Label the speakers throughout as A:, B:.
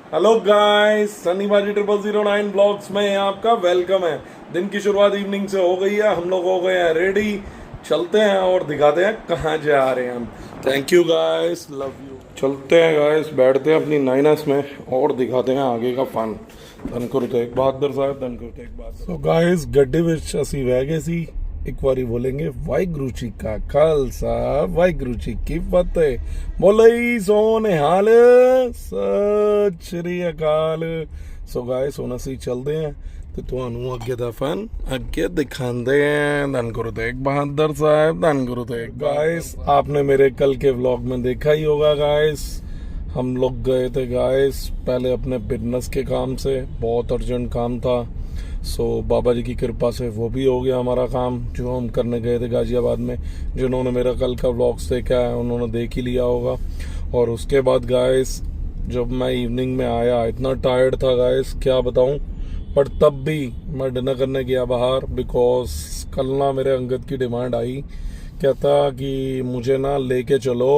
A: Hello guys, सन्नीबाजी 0009 blogs में आपका welcome है। दिन की शुरुआत इवनिंग से हो गई है, हम लोग हो गए हैं रेडी। चलते हैं और दिखाते हैं कहाँ जा रहे हैं हम। Thank you guys, love you. चलते हैं गाइस, बैठते हैं अपनी नाइनस में और दिखाते हैं आगे का फन। धनकुर तेग बहादुर साहब, धनकुर तेग बहादुर। सो गाइस, गड्डी विच असी वह गए सी। एक बारी बोलेंगे वाहिगुरु जी का खालसा, वाहिगुरु जी की फतेह। बोले सोने हाल, सत श्री अकाल। सो गाइस, ਹੁਣ ਅਸੀਂ ਚੱਲਦੇ ਆਂ ਤੇ ਤੁਹਾਨੂੰ ਅੱਗੇ ਦਾ ਫਨ ਅੱਗੇ दिखाते हैं। धन गुरु तेग बहादुर साहब, धन गुरु तेग। गाइस, आपने मेरे कल के व्लॉग में देखा ही होगा गाइस, हम लोग गए थे गाइस पहले अपने बिजनेस के काम से। बहुत अर्जेंट काम था। सो बाबा जी की कृपा से वो भी हो गया हमारा काम, जो हम करने गए थे गाजियाबाद में। जिन्होंने मेरा कल का व्लॉग्स देखा है उन्होंने देख ही लिया होगा। और उसके बाद गाइस, जब मैं इवनिंग में आया, इतना टायर्ड था गाइस क्या बताऊं। पर तब भी मैं डिनर करने गया बाहर, बिकॉज कल ना मेरे अंगद की डिमांड आई। कहता कि मुझे ना लेके चलो,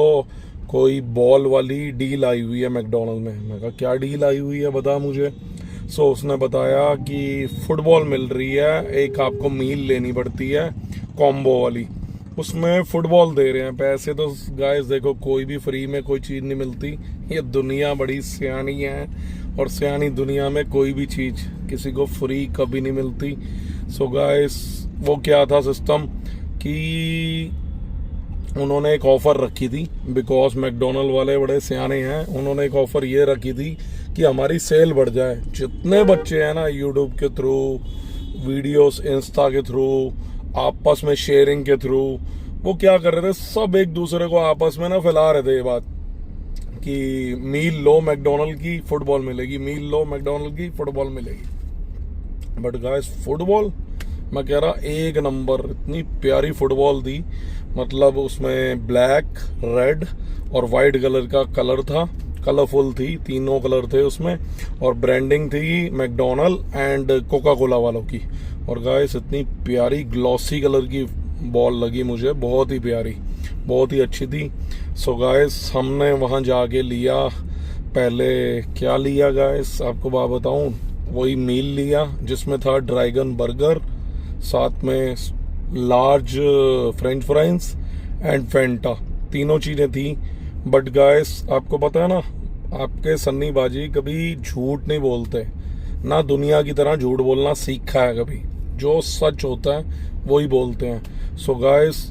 A: कोई बॉल वाली डील आई हुई है मैकडोनल्ड में। मैं कहा क्या डील आई हुई है, बता मुझे। सो उसने बताया कि फुटबॉल मिल रही है, एक आपको मील लेनी पड़ती है कॉम्बो वाली, उसमें फुटबॉल दे रहे हैं। पैसे तो गाइस देखो, कोई भी फ्री में कोई चीज़ नहीं मिलती। ये दुनिया बड़ी सियानी है और सियानी दुनिया में कोई भी चीज़ किसी को फ्री कभी नहीं मिलती। सो गाइस, वो क्या था सिस्टम कि उन्होंने एक ऑफ़र रखी थी, बिकॉज मैकडोनल्ड वाले बड़े सियाने हैं। उन्होंने एक ऑफ़र ये रखी थी कि हमारी सेल बढ़ जाए। जितने बच्चे हैं ना यूट्यूब के थ्रू, वीडियोस इंस्टा के थ्रू, आपस में शेयरिंग के थ्रू, वो क्या कर रहे थे, सब एक दूसरे को आपस में ना फैला रहे थे ये बात कि मील लो मैकडोनल्ड की फुटबॉल मिलेगी, मील लो मैकडोनल्ड की फुटबॉल मिलेगी। बट गाइस, फुटबॉल मैं कह रहा एक नंबर, इतनी प्यारी फुटबॉल थी। मतलब उसमें ब्लैक, रेड और वाइट कलर का कलर था, कलरफुल थी, तीनों कलर थे उसमें। और ब्रांडिंग थी मैकडोनल्ड एंड कोका कोला वालों की। और गाइस, इतनी प्यारी ग्लॉसी कलर की बॉल लगी मुझे, बहुत ही प्यारी, बहुत ही अच्छी थी। सो गाइस, हमने वहाँ जाके लिया। पहले क्या लिया गाइस, आपको बात बताऊँ, वही मील लिया जिसमें था ड्रैगन बर्गर, साथ में लार्ज फ्रेंच फ्राइज एंड फेंटा, तीनों चीज़ें थी। बट गाइस, आपको पता है ना, आपके सन्नी बाजी कभी झूठ नहीं बोलते ना, दुनिया की तरह झूठ बोलना सीखा है कभी। जो सच होता है वही बोलते हैं। सो गाइस,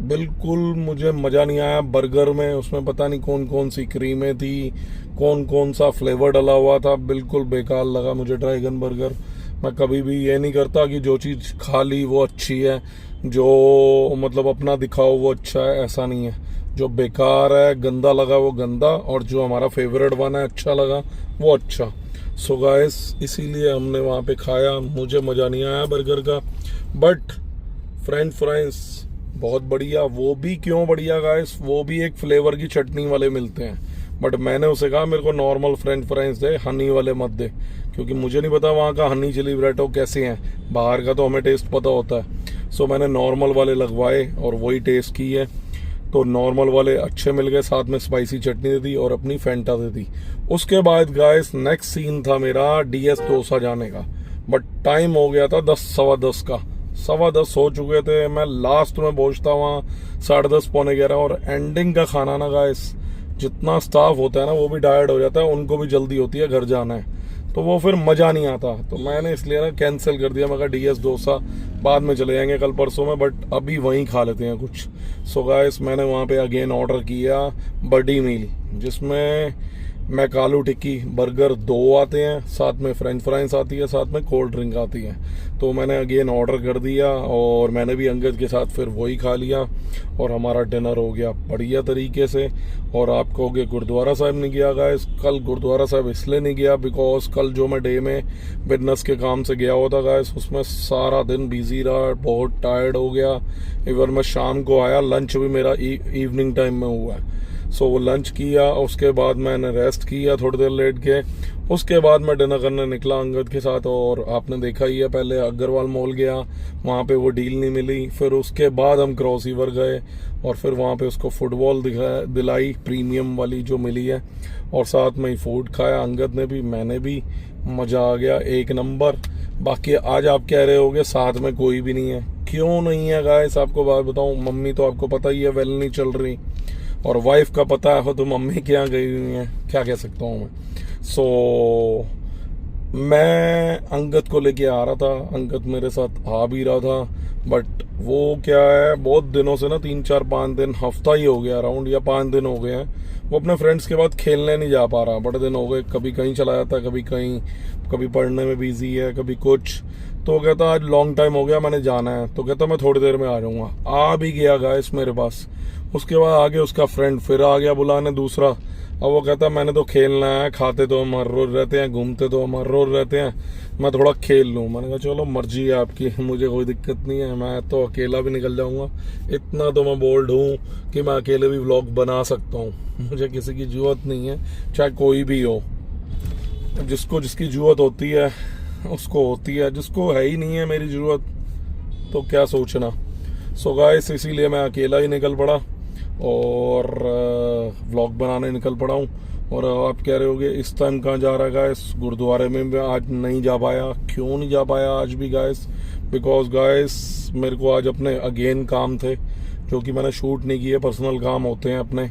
A: बिल्कुल मुझे मज़ा नहीं आया बर्गर में। उसमें पता नहीं कौन कौन सी क्रीमें थी, कौन कौन सा फ्लेवर डला हुआ था, बिल्कुल बेकार लगा मुझे ड्रैगन बर्गर। मैं कभी भी ये नहीं करता कि जो चीज़ खा ली वो अच्छी है, जो मतलब अपना दिखाओ वो अच्छा है, ऐसा नहीं है। जो बेकार है, गंदा लगा वो गंदा, और जो हमारा फेवरेट वन है अच्छा लगा वो अच्छा। सो गाइस, इसीलिए हमने वहाँ पे खाया। मुझे मज़ा नहीं आया बर्गर का। बट फ्रेंच फ्राइज बहुत बढ़िया। वो भी क्यों बढ़िया गाइस, वो भी एक फ्लेवर की चटनी वाले मिलते हैं। बट मैंने उसे कहा मेरे को नॉर्मल फ्रेंच फ्राइज दे, हनी वाले मत दे, क्योंकि मुझे नहीं पता वहाँ का हनी चिली ब्रेटो कैसे हैं। बाहर का तो हमें टेस्ट पता होता है। सो मैंने नॉर्मल वाले लगवाए और वही टेस्ट की है। तो नॉर्मल वाले अच्छे मिल गए, साथ में स्पाइसी चटनी दे दी और अपनी फेंटा दे दी। उसके बाद गाइस, नेक्स्ट सीन था मेरा DS डोसा जाने का। बट टाइम हो गया था 10, सवा 10 का, सवा 10 हो चुके थे। मैं लास्ट में पहुंचता वहाँ 10:30, पौने 11। और एंडिंग का खाना ना गाइस, जितना स्टाफ होता है ना वो भी टायर्ड हो जाता है, उनको भी जल्दी होती है, घर जाना है, तो वो फिर मज़ा नहीं आता। तो मैंने इसलिए ना कैंसिल कर दिया। मैं कहा DS डोसा बाद में चले जाएंगे, कल परसों में, बट अभी वहीं खा लेते हैं कुछ। सो गाइस, मैंने वहाँ पे अगेन ऑर्डर किया बड़ी मील, जिसमें मैकालू टिक्की बर्गर 2 आते हैं, साथ में फ्रेंच फ्राइज आती है, साथ में कोल्ड ड्रिंक आती है। तो मैंने अगेन ऑर्डर कर दिया और मैंने भी अंगद के साथ फिर वही खा लिया और हमारा डिनर हो गया बढ़िया तरीके से। और आप कहोगे गुरुद्वारा साहिब नहीं गया गाइस, कल गुरुद्वारा साहिब इसलिए नहीं गया बिकॉज कल जो मैं डे में बिजनेस के काम से गया हुआ था गाइस, उसमें सारा दिन बिजी रहा, बहुत टायर्ड हो गया। इवन मैं शाम को आया, लंच भी मेरा इवनिंग टाइम में हुआ है। सो वो लंच किया, उसके बाद मैंने रेस्ट किया थोड़ी देर लेट के, उसके बाद मैं डिनर करने निकला अंगद के साथ। और आपने देखा ही है, पहले अग्रवाल मॉल गया, वहाँ पे वो डील नहीं मिली, फिर उसके बाद हम क्रॉस रिवर गए और फिर वहाँ पे उसको फुटबॉल दिलाई प्रीमियम वाली जो मिली है, और साथ में ही फूड खाया, अंगद ने भी मैंने भी, मज़ा आ गया एक नंबर। बाकी आज आप कह रहे होगे साथ में कोई भी नहीं है, क्यों नहीं है गाइस? आपको बात बताऊं, मम्मी तो आपको पता ही है वेल नहीं चल रही, और वाइफ का पता है तो मम्मी क्या गई हुई है, क्या कह सकता हूँ मैं। सो मैं अंगद को लेके आ रहा था, अंगद मेरे साथ आ भी रहा था, बट वो क्या है, बहुत दिनों से ना 3-4-5 दिन, हफ्ता ही हो गया अराउंड, या 5 दिन हो गए हैं, वो अपने फ्रेंड्स के बाद खेलने नहीं जा पा रहा। बड़े दिन हो गए, कभी कहीं चला जाता है, कभी कहीं, कभी पढ़ने में बिजी है, कभी कुछ। तो कहता आज लॉन्ग टाइम हो गया, मैंने जाना है, तो कहता मैं थोड़ी देर में आ जाऊँगा। आ भी गया गाइस मेरे पास। उसके बाद आगे उसका फ्रेंड फिर आ गया बुलाने दूसरा। अब वो कहता मैंने तो खेलना है, खाते तो हम हर रोज रहते हैं, घूमते तो हम हर रोज रहते हैं, मैं थोड़ा खेल लूँ। मैंने कहा चलो मर्जी है आपकी, मुझे कोई दिक्कत नहीं है, मैं तो अकेला भी निकल जाऊँगा, इतना तो मैं बोल्ड हूँ कि मैं अकेले भी व्लॉग बना सकता हूँ, मुझे किसी की जरूरत नहीं है, चाहे कोई भी हो। जिसको जिसकी जरूरत होती है उसको होती है, जिसको है ही नहीं है मेरी जरूरत तो क्या सोचना। सो गाइस इसीलिए मैं अकेला ही निकल पड़ा और व्लॉग बनाने निकल पड़ा हूँ। और आप कह रहे होगे इस टाइम कहाँ जा रहा है गाइस? गुरुद्वारे में मैं आज नहीं जा पाया। क्यों नहीं जा पाया आज भी गाइस? बिकॉज गाइस मेरे को आज अपने अगेन काम थे जो कि मैंने शूट नहीं किए, पर्सनल काम होते हैं अपने,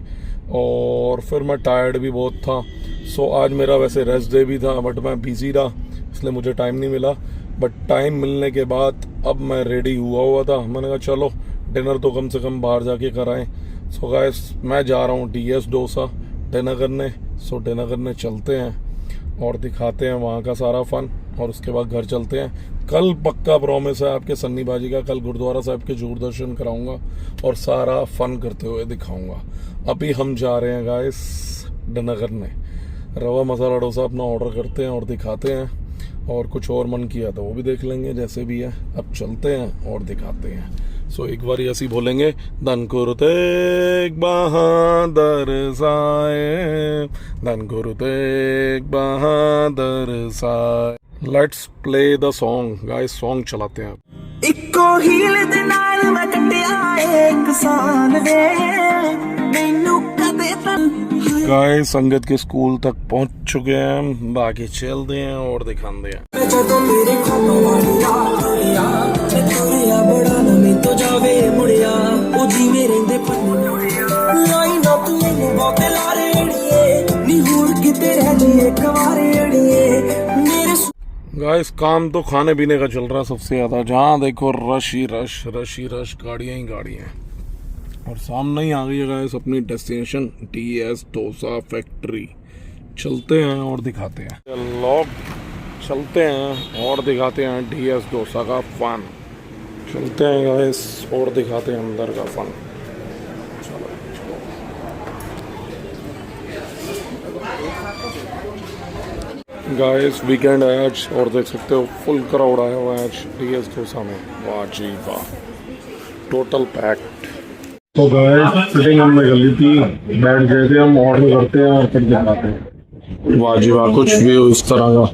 A: और फिर मैं टायर्ड भी बहुत था। सो आज मेरा वैसे रेस्ट डे भी था, बट मैं बिजी रहा इसलिए मुझे टाइम नहीं मिला। बट टाइम मिलने के बाद अब मैं रेडी हुआ था, मैंने कहा चलो डिनर तो कम से कम बाहर जाके कराएं। सो गाइस मैं जा रहा हूँ DS डोसा डिनर करने। सो डिनर करने चलते हैं और दिखाते हैं वहाँ का सारा फन, और उसके बाद घर चलते हैं। कल पक्का प्रॉमिस है आपके सन्नी बाजी का, कल गुरुद्वारा साहब के जरूर दर्शन कराऊंगा और सारा फन करते हुए दिखाऊंगा। अभी हम जा रहे हैं गाइस डिनर करने, रवा मसाला डोसा अपना ऑर्डर करते हैं और दिखाते हैं, और कुछ और मन किया तो वो भी देख लेंगे जैसे भी है। अब चलते हैं और दिखाते हैं। सो एक बार ऐसी बोलेंगे, धन गुरु तेग बहादुर साए, धन गुरु तेग बहादुर साए। Let's play the song guys, song चलाते हैं।
B: इको हील दे नाल मैं कटिया एक साल वे मैनू कदे तन।
A: गाइस संगत के स्कूल तक पहुंच चुके हैं, बाकी चलते हैं और दिखाते हैं।
B: जदों मेरे खाना वाली याद आया ते तोरिया बड़ा नमी तो जावे मुड़िया ओ जी मेरे दे पन्ने लाई ना तू मैनू बहुते लारे अड़िए नी हुण किते रह जी एक वारे अड़िए मेरे।
A: गाइस काम तो खाने पीने का चल रहा है सबसे ज्यादा, जहाँ देखो रश ही रश, रश ही रश, गाड़ियाँ ही गाड़ियाँ। और सामने ही आ गई है गाइस अपनी डेस्टिनेशन DS डोसा फैक्ट्री। चलते हैं और दिखाते हैं, लोग चलते हैं और दिखाते हैं DS डोसा का फन। चलते हैं गाइस और दिखाते हैं अंदर का फन। चलो चलो गाइस वीकेंड है आज और देख सकते हो फुल क्राउड आया हुआ है आज DS डोसा में। वाह जी वाह, टोटल पैक्ड। तो गाइस सिटिंग हमने कर ली थी, बैठ गए थे हम, ऑर्डर करते हैं और फिर दिखाते हैं। वाह जी वाह, कुछ व्यू इस तरह का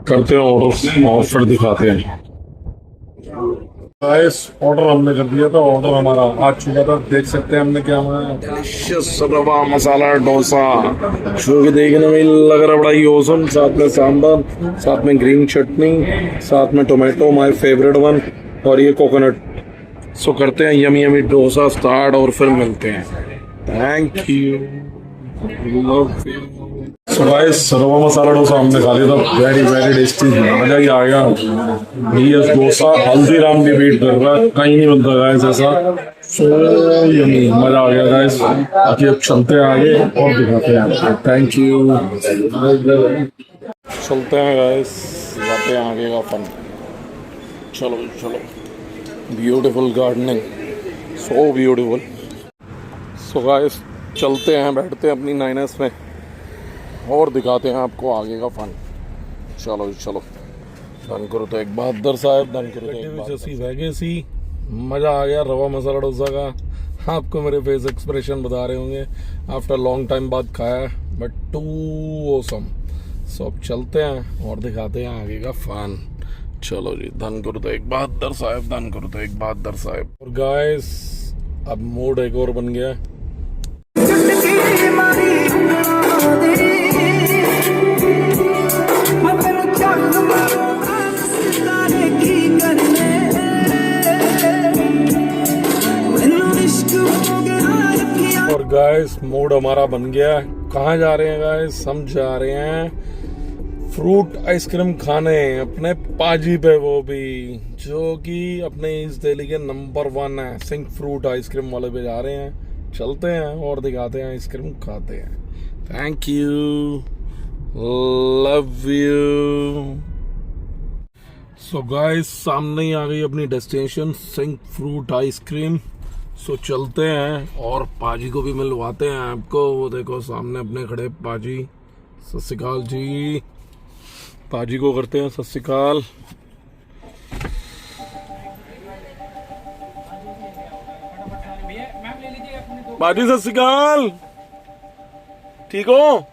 A: करते हैं ऑर्डर और फिर दिखाते हैं। गाइस ऑर्डर हमने कर दिया था, ऑर्डर हमारा आ चुका था, देख सकते हैं हमने क्या मंगाया। डिलीशियस रवा मसाला डोसा जो कि देखने में लग रहा बड़ा ही औसम, साथ में सांभर, साथ में ग्रीन चटनी, साथ में टोमेटो माय फेवरेट वन, और ये कोकोनट। सो करते हैं यमी यमी डोसा स्टार्ट और फिर मिलते हैं। Thank you, love you. So guys रवा मसाला डोसा हमने खा लिया था, वेरी वेरी टेस्टी, मजा ही आ गया। DS डोसा हल्दीराम भी बीट कर रहा है, कहीं नहीं बनता गाइस ऐसा। सो यमी, मजा आ गया गाइस। बाकी अब चलते हैं आगे और दिखाते हैं। Thank you. चलते हैं गाइस, जाते हैं आगे का फन। चलो चलो, beautiful gardening, so beautiful. So guys चलते हैं, बैठते हैं अपनी 9S में और दिखाते हैं आपको आगे का फन। चलो चलो, धन करो तो एक बहादुर साहब, धन करो तो एक बहादुर सी वैगे सी। मज़ा आ गया रवा मसाला डोसा का। आपको मेरे फेस एक्सप्रेशन बता रहे होंगे, आफ्टर लॉन्ग टाइम बाद खाया है, बट टू ऑसम। सो अब चलते हैं और दिखाते हैं आगे का फन। चलो जी, धन गुरु तेग बहादुर साहब, धन गुरु तेग बहादुर साहब। और गाइस अब मूड एक और बन गया है। और गाइस मूड हमारा बन गया है। कहाँ जा रहे हैं गाइस? हम जा रहे हैं फ्रूट आइसक्रीम खाने अपने पाजी पे, वो भी जो कि अपने ईस्ट दिल्ली के नंबर 1 है। सिंह फ्रूट आइसक्रीम वाले पे जा रहे हैं। चलते हैं और दिखाते हैं, आइसक्रीम खाते हैं। Thank you, love you. So guys सामने ही आ गई अपनी डेस्टिनेशन, सिंह फ्रूट आइसक्रीम। सो चलते हैं और पाजी को भी मिलवाते हैं आपको। वो देखो सामने अपने खड़े पाजी। सत श्री अकाल जी, पाजी को करते हैं सत श्री अकाल। पाजी सत श्री अकाल, ठीक हो?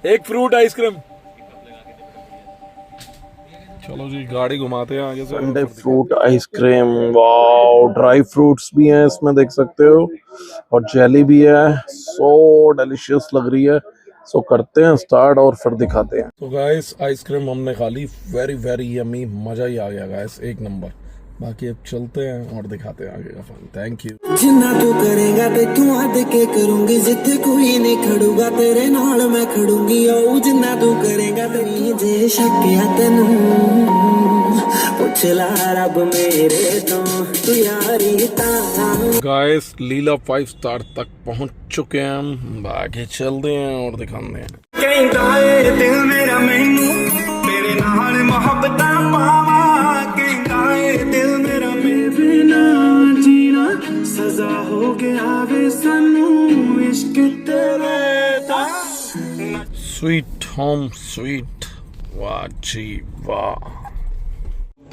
A: एक फ्रूट आइसक्रीम। चलो जी, गाड़ी घुमाते हैं आगे से।
C: Sunday fruit ice cream, wow, dry fruits भी हैं इसमें, देख सकते हो, और जेली भी है। सो डिलीशियस लग रही है। सो करते हैं स्टार्ट और फिर दिखाते हैं।
A: तो गाइस आइसक्रीम हमने खा ली, वेरी वेरी यमी, मजा ही आ गया गाइस, एक नंबर। बाकी अब चलते हैं और दिखाते हैं आगे का फन। Thank you.
B: जिन्ना तू करेगा ते तू आद के करूंगी, जिथे कोई नहीं खड़ूगा तेरे नाल मैं खड़ूंगी। ओ जिन्ना तू करेगा तेरी जे शक्या तेनू पुछ ला रब मेरे तो, तू यारी ताना।
A: गाइस लीला 5 स्टार तक पहुंच चुके हैं हम। बाकी चलते हैं और दिखाते हैं।
B: कहंदा ए दिल मेरा मैनू तेरे नाल मोहब्बतां पावा, कहंदा ए दिल मेरा मेरे नाल जीना सजा हो गया वे सानू इश्क तेरे दा।
A: स्वीट होम स्वीट, वाह जी वाह।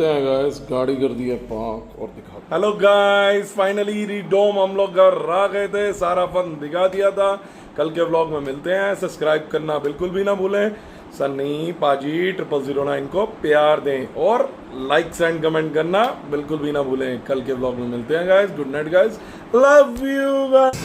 A: गाइस गाड़ी कर दी है पार्क और दिखा। हेलो गाइस, फाइनली रीडोम हम लोग घर आ गए थे, सारा फन दिखा दिया था। कल के व्लॉग में मिलते हैं। सब्सक्राइब करना बिल्कुल भी ना भूलें। सन्नी पाजी 0009 को प्यार दें और लाइक एंड कमेंट करना बिल्कुल भी ना भूलें। कल के व्लॉग में मिलते हैं guys. Good night guys, love you guys.